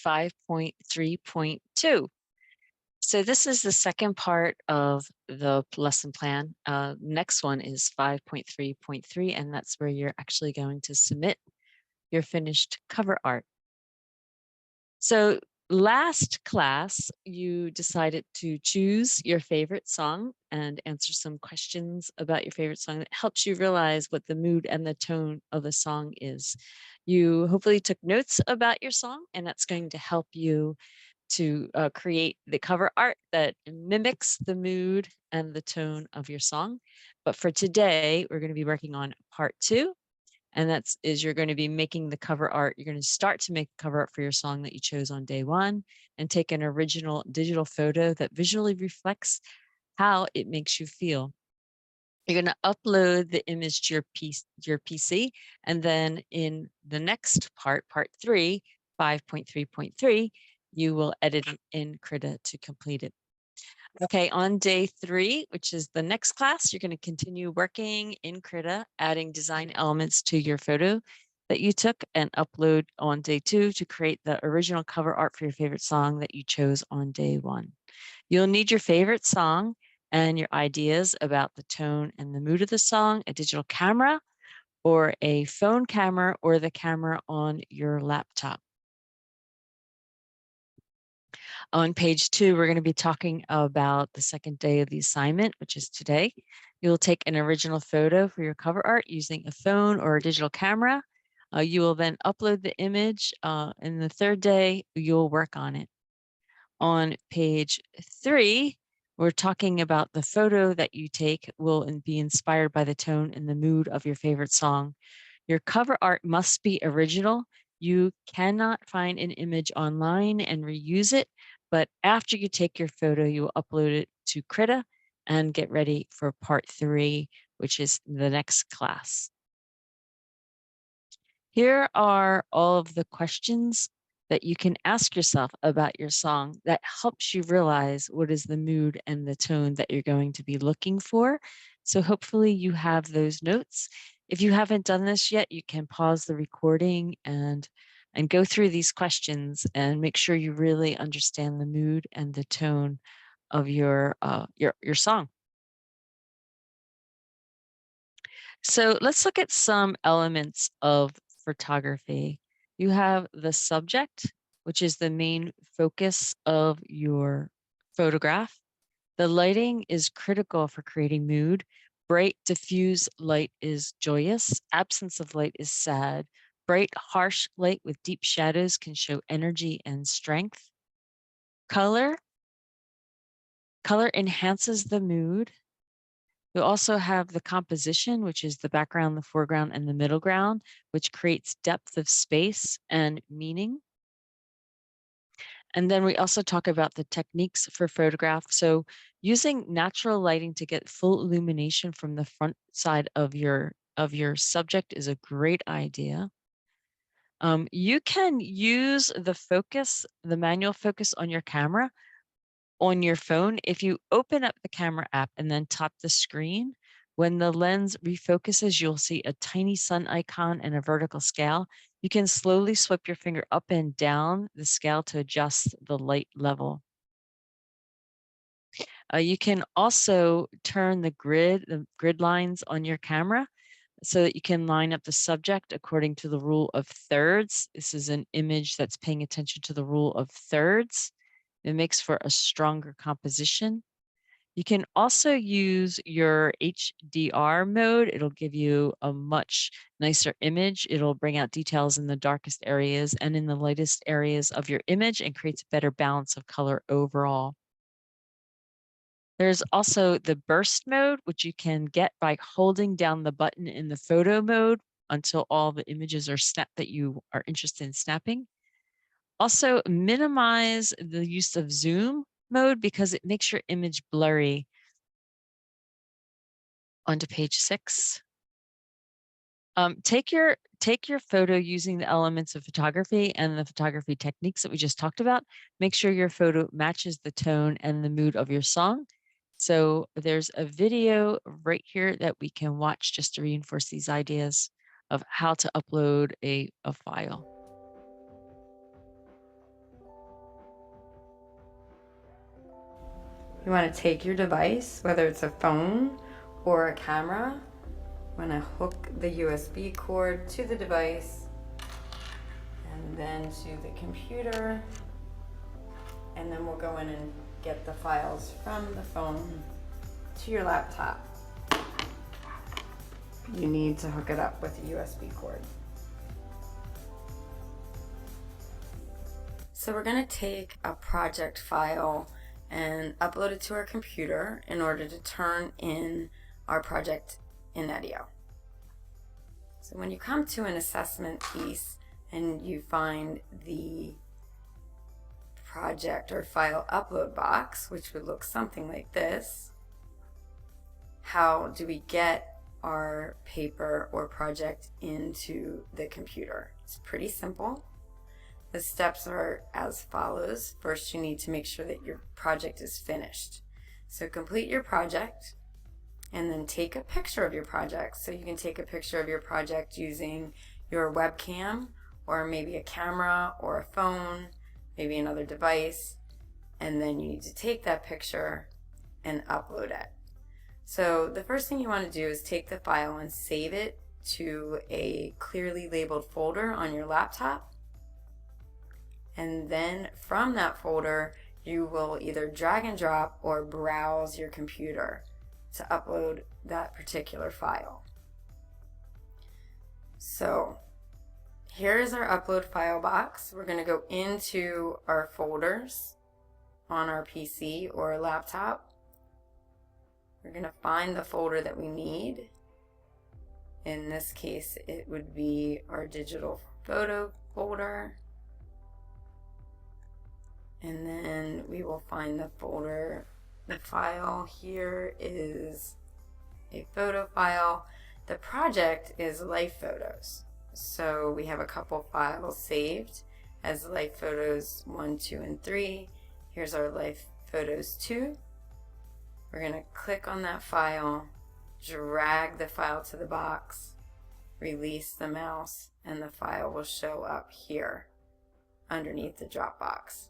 5.3.2. So this is the second part of the lesson plan. Next one is 5.3.3, and that's where you're actually going to submit your finished cover art. So last class, you decided to choose your favorite song and answer some questions about your favorite song that helps you realize what the mood and the tone of the song is. You hopefully took notes about your song, and that's going to help you to create the cover art that mimics the mood and the tone of your song. But for today, we're going to be working on part 2. And is you're going to be making the cover art. You're going to start to make the cover art for your song that you chose on day 1 and take an original digital photo that visually reflects how it makes you feel. You're going to upload the image to your PC, and then in the next part 3, 5.3.3, you will edit it in Krita to complete it. Okay, on day 3, which is the next class, you're going to continue working in Krita, adding design elements to your photo that you took and upload on day 2 to create the original cover art for your favorite song that you chose on day 1. You'll need your favorite song and your ideas about the tone and the mood of the song, a digital camera or a phone camera or the camera on your laptop. On page 2, we're going to be talking about the second day of the assignment, which is today. You'll take an original photo for your cover art using a phone or a digital camera. You will then upload the image, and the third day, you'll work on it. On page 3, we're talking about the photo that you take will be inspired by the tone and the mood of your favorite song. Your cover art must be original. You cannot find an image online and reuse it, but after you take your photo, you will upload it to Krita and get ready for part 3, which is the next class. Here are all of the questions that you can ask yourself about your song that helps you realize what is the mood and the tone that you're going to be looking for. So hopefully you have those notes. If you haven't done this yet, you can pause the recording and go through these questions and make sure you really understand the mood and the tone of your song. So let's look at some elements of photography. You have the subject, which is the main focus of your photograph. The lighting is critical for creating mood. Bright, diffuse light is joyous. Absence of light is sad. Bright, harsh light with deep shadows can show energy and strength. Color enhances the mood. You also have the composition, which is the background, the foreground, and the middle ground, which creates depth of space and meaning. And then we also talk about the techniques for photograph. So using natural lighting to get full illumination from the front side of your subject is a great idea. You can use the manual focus on your camera on your phone. If you open up the camera app and then tap the screen, when the lens refocuses, you'll see a tiny sun icon and a vertical scale. You can slowly swipe your finger up and down the scale to adjust the light level. You can also turn the grid lines on your camera so that you can line up the subject according to the rule of thirds. This is an image that's paying attention to the rule of thirds. It makes for a stronger composition. You can also use your HDR mode. It'll give you a much nicer image. It'll bring out details in the darkest areas and in the lightest areas of your image and creates a better balance of color overall. There's also the burst mode, which you can get by holding down the button in the photo mode until all the images are snapped that you are interested in snapping. Also, minimize the use of zoom mode because it makes your image blurry. Onto page 6. Take your photo using the elements of photography and the photography techniques that we just talked about. Make sure your photo matches the tone and the mood of your song. So there's a video right here that we can watch just to reinforce these ideas of how to upload a file. You want to take your device, whether it's a phone or a camera, you want to hook the USB cord to the device and then to the computer, and then we'll go in and get the files from the phone to your laptop. You need to hook it up with a USB cord. So we're going to take a project file and upload it to our computer in order to turn in our project in Edio. So when you come to an assessment piece and you find the project or file upload box, which would look something like this, how do we get our paper or project into the computer? It's pretty simple. The steps are as follows. First, you need to make sure that your project is finished. So complete your project and then take a picture of your project. So you can take a picture of your project using your webcam or maybe a camera or a phone, maybe another device, and then you need to take that picture and upload it. So the first thing you want to do is take the file and save it to a clearly labeled folder on your laptop. And then from that folder, you will either drag and drop or browse your computer to upload that particular file. So here is our upload file box. We're going to go into our folders on our PC or laptop. We're going to find the folder that we need. In this case, it would be our digital photo folder. And then we will find the folder. The file here is a photo file. The project is Life Photos. So we have a couple files saved as Life Photos 1, 2, and 3. Here's our Life Photos 2. We're going to click on that file, drag the file to the box, release the mouse, and the file will show up here underneath the drop box.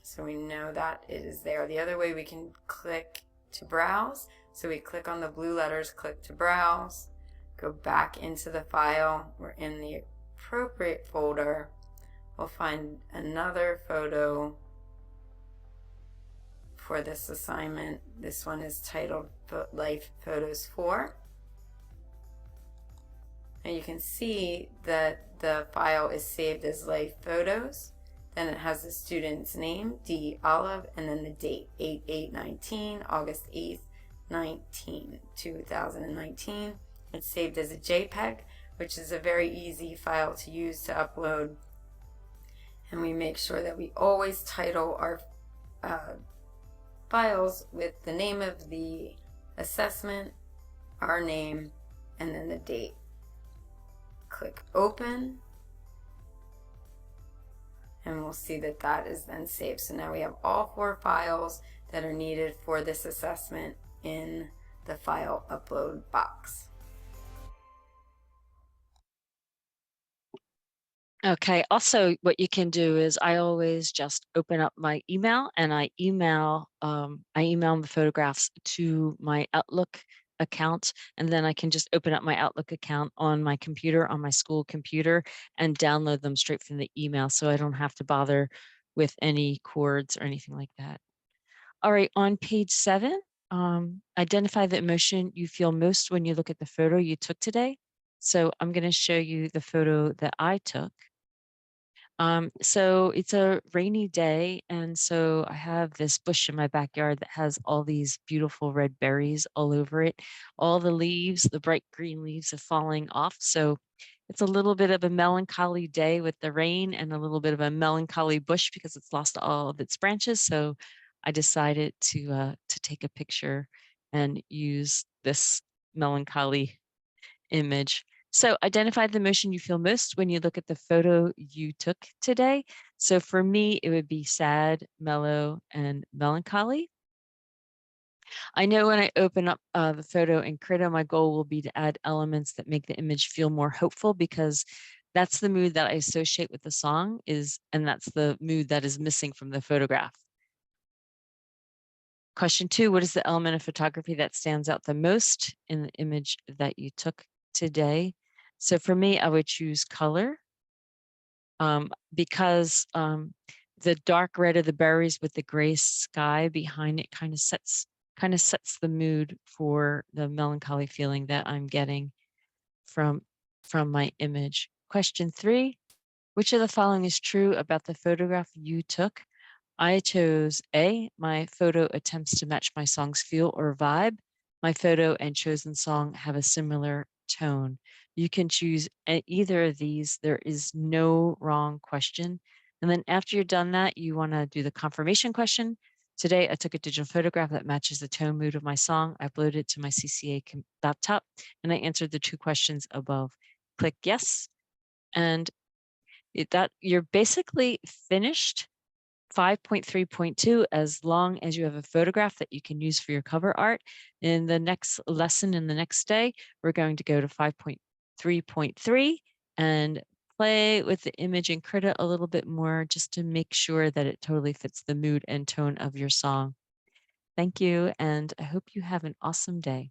So we know that it is there. The other way, we can click to browse. So we click on the blue letters, click to browse, go back into the file. We're in the appropriate folder. We'll find another photo for this assignment. This one is titled Life Photos 4. And you can see that the file is saved as Life Photos. Then it has the student's name, D. Olive, and then the date, 8/8/19, August 8th, 2019. It's saved as a JPEG, which is a very easy file to use to upload. And we make sure that we always title our files with the name of the assessment, our name, and then the date. Click Open. And we'll see that that is then saved. So now we have all 4 files that are needed for this assessment in the file upload box. Okay, also what you can do is I always just open up my email and I email the photographs to my Outlook account, and then I can just open up my Outlook account on my computer, on my school computer, and download them straight from the email, so I don't have to bother with any cords or anything like that. All right, on page 7, identify the emotion you feel most when you look at the photo you took today. So I'm going to show you the photo that I took. So it's a rainy day, and so I have this bush in my backyard that has all these beautiful red berries all over it. All the leaves, the bright green leaves, are falling off. So it's a little bit of a melancholy day with the rain and a little bit of a melancholy bush because it's lost all of its branches. So I decided to take a picture and use this melancholy image. So identify the emotion you feel most when you look at the photo you took today. So for me, it would be sad, mellow, and melancholy. I know when I open up the photo in Krita, my goal will be to add elements that make the image feel more hopeful, because that's the mood that I associate with the song and that's the mood that is missing from the photograph. Question 2, what is the element of photography that stands out the most in the image that you took today? So for me, I would choose color, because the dark red of the berries with the gray sky behind it kind of sets the mood for the melancholy feeling that I'm getting from my image. Question 3, which of the following is true about the photograph you took? I chose A, my photo attempts to match my song's feel or vibe. My photo and chosen song have a similar tone. You can choose either of these. There is no wrong question. And then after you're done that, you want to do the confirmation question. Today, I took a digital photograph that matches the tone mood of my song. I uploaded it to my CCA laptop, and I answered the 2 questions above. Click yes, and that you're basically finished 5.3.2 as long as you have a photograph that you can use for your cover art. In the next lesson, in the next day, we're going to go to 5.3.3 and play with the image and Krita a little bit more just to make sure that it totally fits the mood and tone of your song. Thank you, and I hope you have an awesome day.